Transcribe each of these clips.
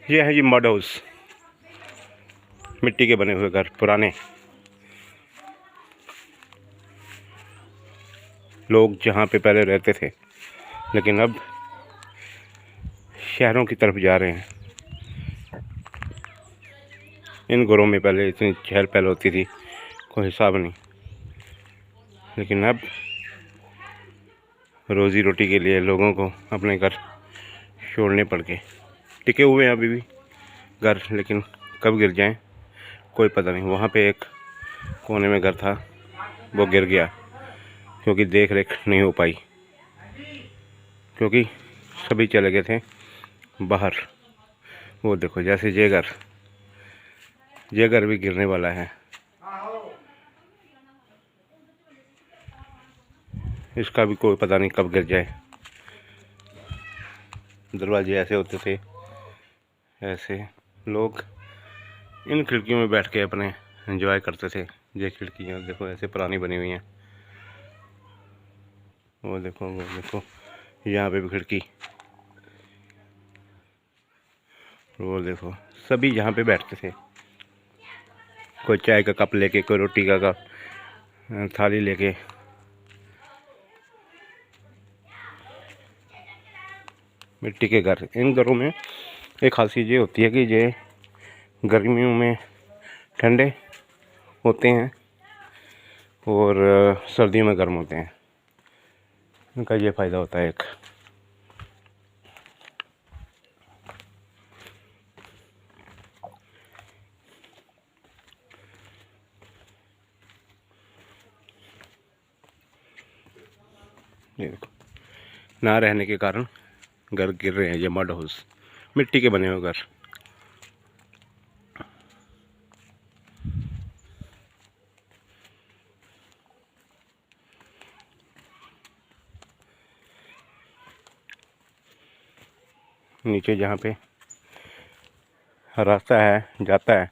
ये है जी mud house, मिट्टी के बने हुए घर पुराने। लोग जहाँ पे पहले रहते थे, लेकिन अब शहरों की तरफ जा रहे हैं। इन घरों में पहले इतनी चहल पहल होती थी, कोई हिसाब नहीं, लेकिन अब रोज़ी रोटी के लिए लोगों को अपने घर छोड़ने पड़ गए। टिके हुए हैं अभी भी घर, लेकिन कब गिर जाएं कोई पता नहीं। वहाँ पे एक कोने में घर था, वो गिर गया क्योंकि देख रेख नहीं हो पाई, क्योंकि सभी चले गए थे बाहर। वो देखो, जैसे ये घर भी गिरने वाला है। इसका भी कोई पता नहीं कब गिर जाए। दरवाजे ऐसे होते थे, ऐसे लोग इन खिड़कियों में बैठ के अपने एंजॉय करते थे। ये खिड़कियाँ देखो ऐसे पुरानी बनी हुई हैं। वो देखो यहाँ पे भी खिड़की। वो देखो, सभी यहाँ पे बैठते थे। कोई चाय का कप लेके, कोई रोटी का कप, थाली लेके। मिट्टी के घर। इन घरों में एक खासियत ये होती है कि ये गर्मियों में ठंडे होते हैं और सर्दियों में गर्म होते हैं। इनका ये फ़ायदा होता है एक। ये देखो, ना रहने के कारण घर गिर रहे हैं। ये मड हाउस, मिट्टी के बने हुए घर। नीचे जहाँ पे रास्ता है जाता है,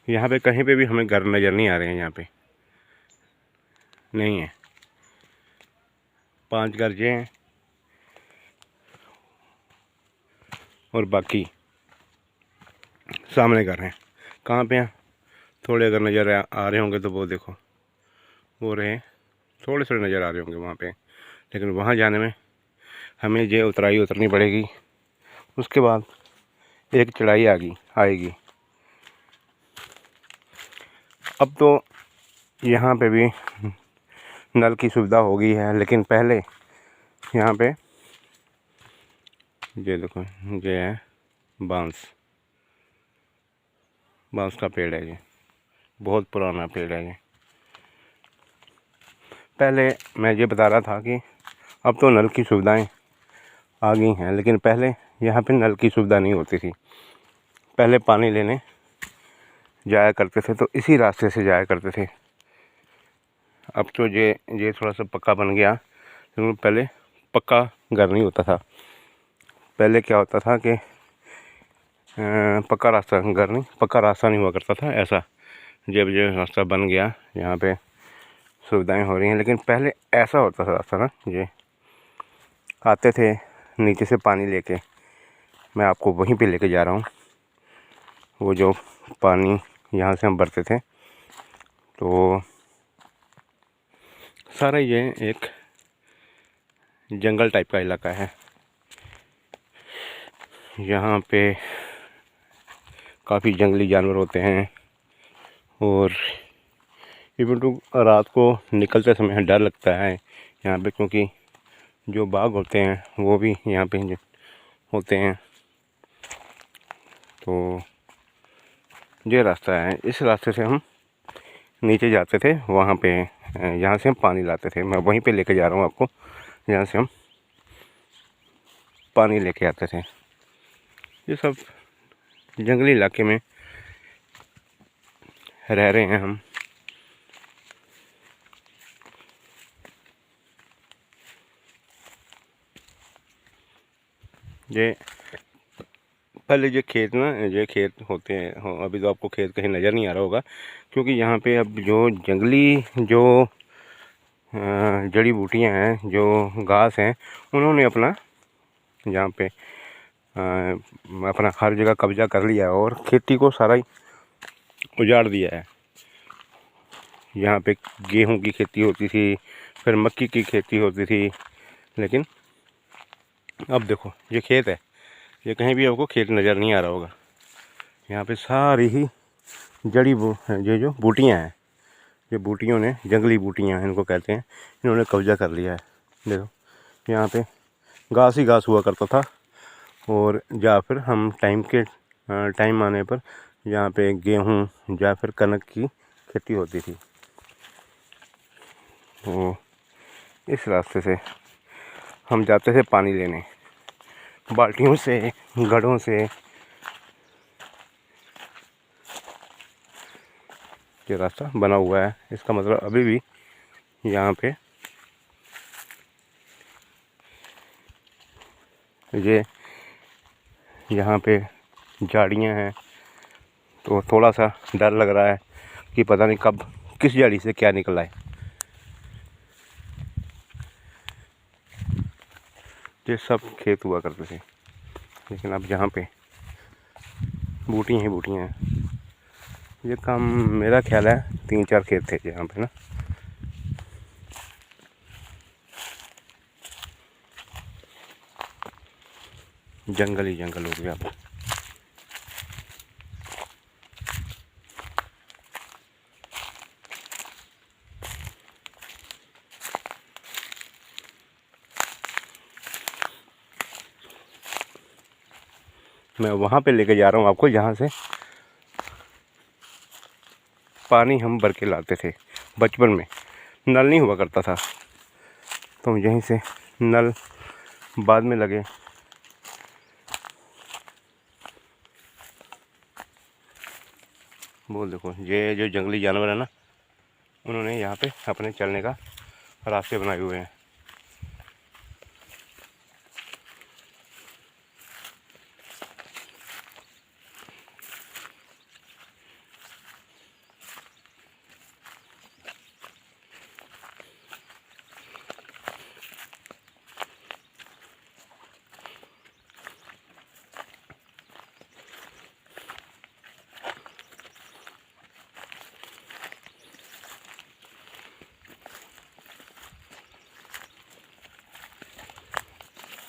यहाँ पे कहीं पे भी हमें घर नज़र नहीं आ रहे हैं। यहाँ पे नहीं है। 5 घर ये हैं और बाकी सामने घर हैं। कहाँ पे हैं? थोड़े अगर नज़र आ रहे होंगे तो वो देखो, वो रहे, थोड़े थोड़े नज़र आ रहे होंगे वहाँ पे। लेकिन वहाँ जाने में हमें ये उतराई उतरनी पड़ेगी। उसके बाद एक चढ़ाई आएगी। अब तो यहाँ पे भी नल की सुविधा हो गई है, लेकिन पहले यहाँ पे ये देखो, ये है बांस का पेड़ है। ये बहुत पुराना पेड़ है। ये पहले मैं ये बता रहा था कि अब तो नल की सुविधाएं आ गई हैं, लेकिन पहले यहाँ पे नल की सुविधा नहीं होती थी। पहले पानी लेने जाया करते थे तो इसी रास्ते से जाया करते थे। अब तो ये थोड़ा सा पक्का बन गया, लेकिन पहले पक्का घर नहीं होता था। पहले क्या होता था कि पक्का रास्ता नहीं हुआ करता था ऐसा। जब ये रास्ता बन गया, यहाँ पे सुविधाएं हो रही हैं, लेकिन पहले ऐसा होता था रास्ता ना। ये आते थे नीचे से पानी लेके। मैं आपको वहीं पे लेके जा रहा हूँ। वो जो पानी यहाँ से हम भरते थे, तो सारा ये एक जंगल टाइप का इलाका है। यहाँ पे काफ़ी जंगली जानवर होते हैं और इवन तो रात को निकलते समय डर लगता है यहाँ पे, क्योंकि जो बाघ होते हैं वो भी यहाँ पे होते हैं। तो ये रास्ता है, इस रास्ते से हम नीचे जाते थे। वहाँ पे यहाँ से हम पानी लाते थे। मैं वहीं पे लेके जा रहा हूँ आपको, यहाँ से हम पानी लेके आते थे। ये सब जंगली इलाके में रह रहे हैं हम। ये पहले ये खेत होते हैं। अभी तो आपको खेत कहीं नज़र नहीं आ रहा होगा, क्योंकि यहाँ पे अब जो जंगली जड़ी बूटियाँ हैं, जो घास हैं, उन्होंने अपना यहाँ पे अपना हर जगह कब्जा कर लिया है और खेती को सारा ही उजाड़ दिया है। यहाँ पे गेहूं की खेती होती थी, फिर मक्की की खेती होती थी, लेकिन अब देखो ये खेत है, ये कहीं भी आपको खेत नज़र नहीं आ रहा होगा। यहाँ पे सारी ही ये जो बूटियाँ हैं, ये बूटियों ने, जंगली बूटियाँ इनको कहते हैं, इन्होंने कब्जा कर लिया है। देखो यहाँ पे घास ही घास हुआ करता था, और या फिर हम टाइम आने पर यहाँ पे गेहूँ या फिर कनक की खेती होती थी। तो इस रास्ते से हम जाते थे पानी लेने, बाल्टियों से, घड़ों से। ये रास्ता बना हुआ है, इसका मतलब अभी भी यहाँ पे यहाँ पे झाड़ियाँ हैं, तो थोड़ा सा डर लग रहा है कि पता नहीं कब किस झाड़ी से क्या निकल आए। ये सब खेत हुआ करते थे, लेकिन अब यहाँ पे बूटियाँ ही बूटियाँ हैं। ये काम मेरा ख्याल है 3-4 खेत थे यहाँ पे ना। जंगल ही जंगल हो गया अब। मैं वहाँ पे लेके जा रहा हूँ आपको, जहाँ से पानी हम भर के लाते थे बचपन में। नल नहीं हुआ करता था, तो यहीं से नल बाद में लगे। वो देखो ये जो जंगली जानवर है ना, उन्होंने यहाँ पे अपने चलने का रास्ते बनाए हुए हैं।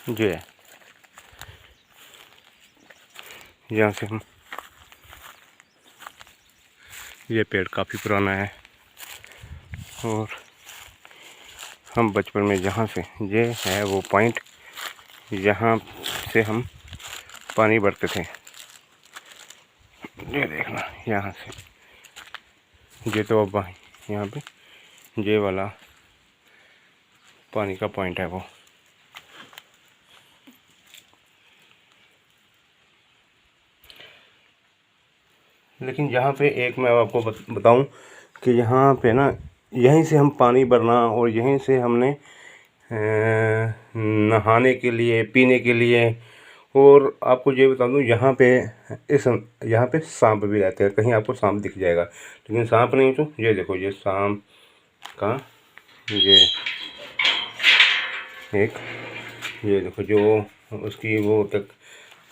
जो है यहाँ से हम, ये पेड़ काफ़ी पुराना है, और हम बचपन में जहाँ से, ये है वो पॉइंट जहाँ से हम पानी भरते थे। ये देखना यहाँ से, ये तो अब यहाँ पे ये वाला पानी का पॉइंट है वो। लेकिन यहाँ पे एक मैं आपको बताऊं कि यहाँ पे ना, यहीं से हम पानी भरना और यहीं से हमने नहाने के लिए, पीने के लिए, और आपको ये बता दूं यहाँ पे सांप भी रहते हैं। कहीं आपको सांप दिख जाएगा, लेकिन सांप नहीं, तो ये देखो ये सांप का ये देखो जो उसकी वो तक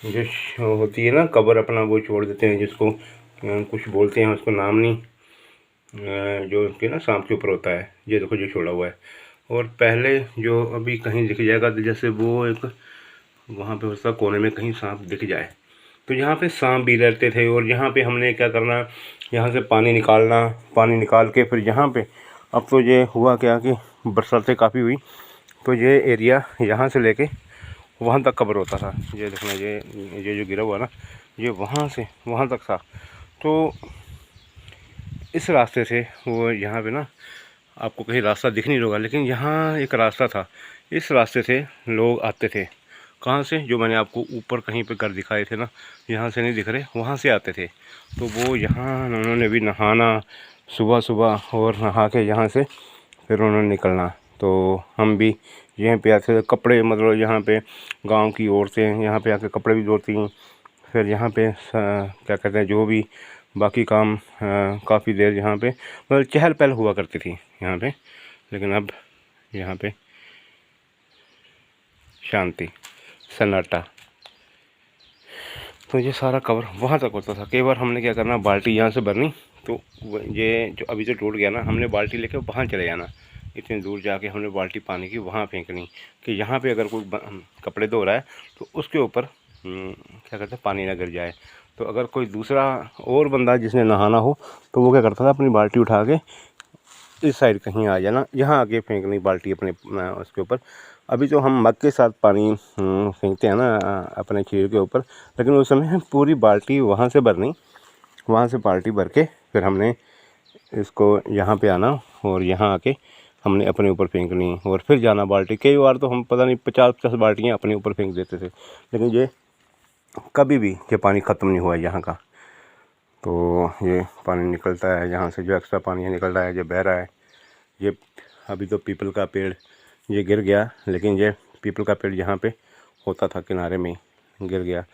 जो होती है ना कब्र, अपना वो छोड़ देते हैं, जिसको कुछ बोलते हैं, उसको नाम नहीं, जो कि ना सांप के ऊपर होता है। ये देखो जो छोड़ा हुआ है। और पहले जो अभी कहीं दिख जाएगा, जैसे वो एक वहाँ पे उसका कोने में कहीं सांप दिख जाए, तो यहाँ पे सांप भी रहते थे। और यहाँ पे हमने क्या करना, यहाँ से पानी निकालना, पानी निकाल के फिर यहाँ पे, अब तो ये हुआ क्या कि बरसातें काफ़ी हुई, तो ये एरिया यहाँ से लेके वहाँ तक कवर होता था। ये देखना, ये जो गिरा हुआ ना, ये वहाँ से वहाँ तक था। तो इस रास्ते से वो यहाँ पे ना, आपको कहीं रास्ता दिख नहीं होगा, लेकिन यहाँ एक रास्ता था। इस रास्ते से लोग आते थे। कहाँ से? जो मैंने आपको ऊपर कहीं पे घर दिखाए थे ना, यहाँ से नहीं दिख रहे, वहाँ से आते थे। तो वो यहाँ उन्होंने भी नहाना सुबह सुबह, और नहा के यहाँ से फिर उन्होंने निकलना। तो हम भी यहीं पे आते थे। कपड़े, मतलब यहाँ पे गांव की औरतें यहाँ पे आके कपड़े भी धोती हैं। फिर यहाँ पे क्या कहते हैं, जो भी बाकी काम, काफ़ी देर यहाँ पे मतलब चहल पहल हुआ करती थी यहाँ पे। लेकिन अब यहाँ पे शांति, सन्नाटा। तो ये सारा कवर वहाँ तक होता था। कई बार हमने क्या करना, बाल्टी यहाँ से भरनी, तो ये जो अभी जो टूट गया ना, हमने बाल्टी लेके वहाँ चले जाना, इतनी दूर जाके हमने बाल्टी पानी की वहाँ फेंकनी कि यहाँ पे अगर कोई कपड़े धो रहा है तो उसके ऊपर क्या कहते हैं, पानी ना गिर जाए। तो अगर कोई दूसरा और बंदा जिसने नहाना हो तो वो क्या करता था, अपनी बाल्टी उठा के इस साइड कहीं आ जाना, यहाँ आके फेंकनी बाल्टी अपने उसके ऊपर। अभी जो हम मग के साथ पानी फेंकते हैं ना अपने चीर के ऊपर, लेकिन उस समय हम पूरी बाल्टी वहाँ से भरनी, वहाँ से बाल्टी भर के फिर हमने इसको यहाँ पे आना और यहाँ आके हमने अपने ऊपर फेंकनी और फिर जाना बाल्टी। कई बार तो हम पता नहीं 50-50 बाल्टियाँ अपने ऊपर फेंक देते थे, लेकिन ये कभी भी ये पानी ख़त्म नहीं हुआ यहाँ का। तो ये पानी निकलता है यहाँ से, जो एक्स्ट्रा पानी है निकल रहा है, ये बह रहा है। ये अभी तो पीपल का पेड़ ये गिर गया, लेकिन ये पीपल का पेड़ यहाँ पे होता था किनारे में, गिर गया।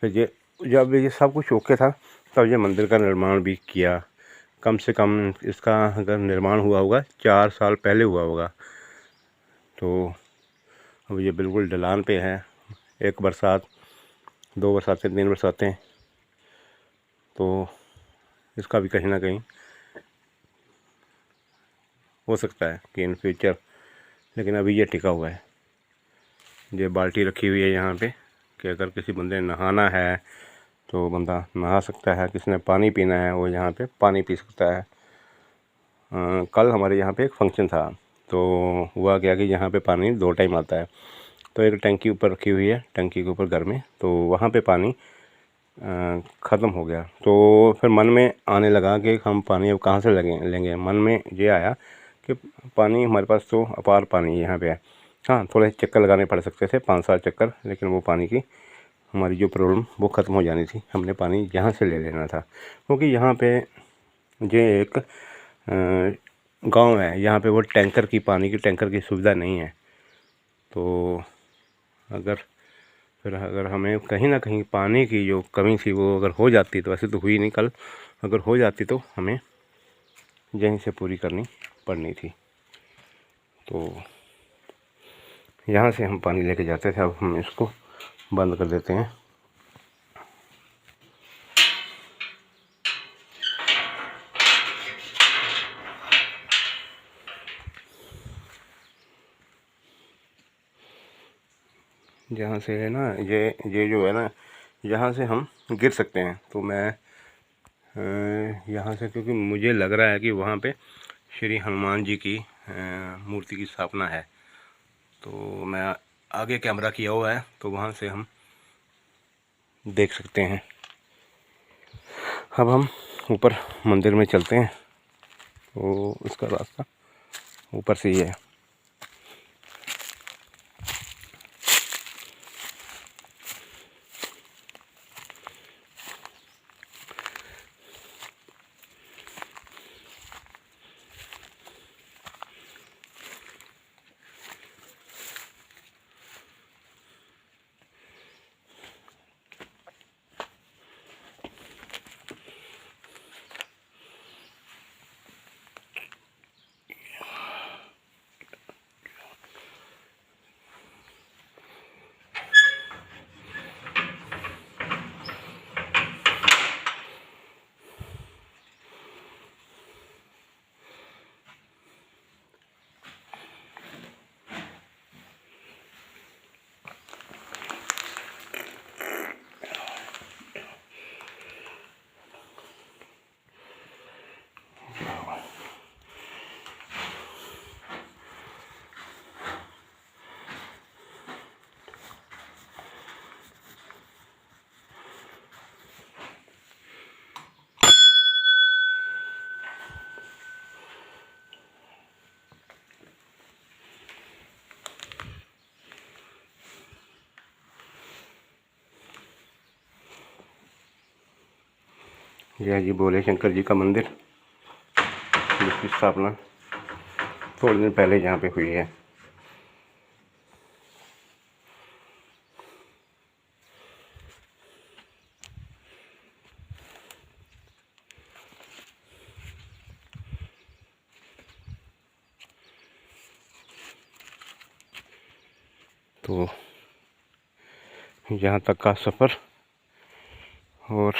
फिर ये जब ये सब कुछ ओके था तब ये मंदिर का निर्माण भी किया। कम से कम इसका अगर निर्माण हुआ होगा 4 साल पहले हुआ होगा। तो अब ये बिल्कुल ढलान पे है, एक बरसात 2 बरसातें 3 बरसातें, तो इसका भी कहीं ना कहीं हो सकता है कि इन फ्यूचर, लेकिन अभी ये टिका हुआ है। ये बाल्टी रखी हुई है यहाँ पे कि अगर किसी बंदे ने नहाना है तो बंदा नहा सकता है, किसी ने पानी पीना है वो यहाँ पे पानी पी सकता है। कल हमारे यहाँ पे एक फंक्शन था, तो हुआ क्या कि यहाँ पे पानी 2 टाइम आता है। तो एक टंकी ऊपर रखी हुई है, टंकी के ऊपर घर में, तो वहाँ पे पानी ख़त्म हो गया। तो फिर मन में आने लगा कि हम पानी अब कहाँ से लेंगे। मन में ये आया कि पानी हमारे पास तो अपार पानी यहाँ पे है। हाँ, थोड़े चक्कर लगाने पड़ सकते थे, 5-7 चक्कर, लेकिन वो पानी की हमारी जो प्रॉब्लम वो ख़त्म हो जानी थी। हमने पानी यहाँ से ले लेना था, क्योंकि यहाँ पे ये एक गांव है, यहाँ पे वो टैंकर की पानी की टैंकर की सुविधा नहीं है। तो अगर हमें कहीं ना कहीं पानी की जो कमी थी वो अगर हो जाती, तो ऐसे तो हुई नहीं कल, अगर हो जाती तो हमें यहीं से पूरी करनी पड़नी थी। तो यहाँ से हम पानी लेके जाते थे, अब हम इसको बंद कर देते हैं। जहाँ से है ना, ये जो है ना, यहाँ से हम गिर सकते हैं। तो मैं यहाँ से, क्योंकि मुझे लग रहा है कि वहाँ पे श्री हनुमान जी की मूर्ति की स्थापना है, तो मैं आगे कैमरा किया हुआ है, तो वहाँ से हम देख सकते हैं। अब हम ऊपर मंदिर में चलते हैं, तो इसका रास्ता ऊपर से ही है। यह जी भोले शंकर जी का मंदिर, जिसकी स्थापना थोड़े दिन पहले यहाँ पे हुई है। तो यहाँ तक का सफ़र और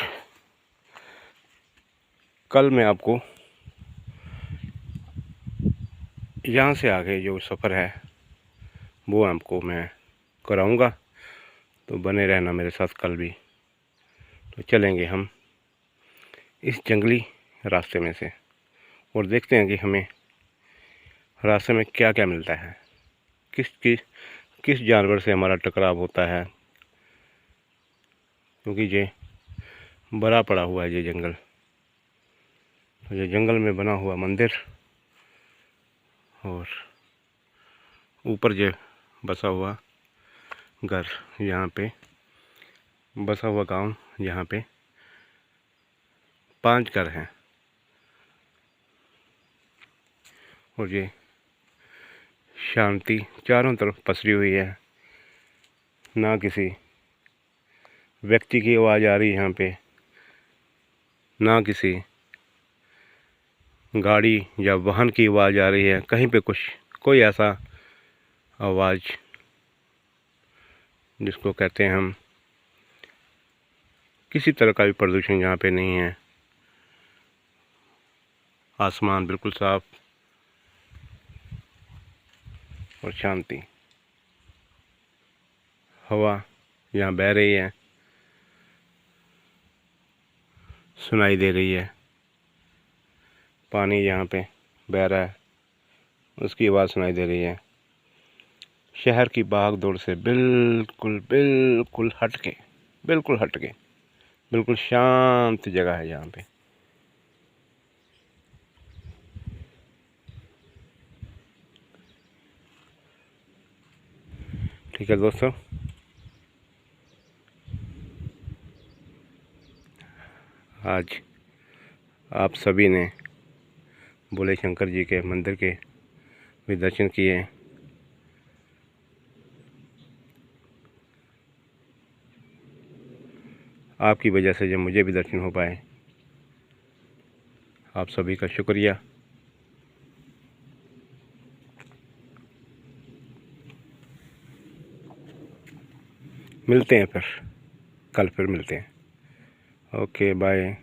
कल मैं आपको यहाँ से आगे जो सफ़र है वो आपको मैं कराऊंगा, तो बने रहना मेरे साथ कल भी। तो चलेंगे हम इस जंगली रास्ते में से और देखते हैं कि हमें रास्ते में क्या क्या मिलता है, किस जानवर से हमारा टकराव होता है, क्योंकि ये बड़ा पड़ा हुआ है ये जंगल। तो ये जंगल में बना हुआ मंदिर और ऊपर जो बसा हुआ घर, यहाँ पे बसा हुआ गांव, यहाँ पे 5 घर हैं। और ये शांति चारों तरफ पसरी हुई है, ना किसी व्यक्ति की आवाज़ आ रही है यहाँ पे, ना किसी गाड़ी या वाहन की आवाज़ आ रही है कहीं पे, कोई ऐसा आवाज़ जिसको कहते हैं हम, किसी तरह का भी प्रदूषण यहाँ पे नहीं है। आसमान बिल्कुल साफ और शांति, हवा यहाँ बह रही है, सुनाई दे रही है, पानी यहाँ पे बह रहा है उसकी आवाज़ सुनाई दे रही है। शहर की भाग दौड़ से बिल्कुल बिल्कुल हटके, बिल्कुल शांत जगह है यहाँ पे। ठीक है दोस्तों, आज आप सभी ने भोले शंकर जी के मंदिर के भी दर्शन किए। आपकी वजह से जब मुझे भी दर्शन हो पाए, आप सभी का शुक्रिया। मिलते हैं फिर, कल फिर मिलते हैं। Okay bye.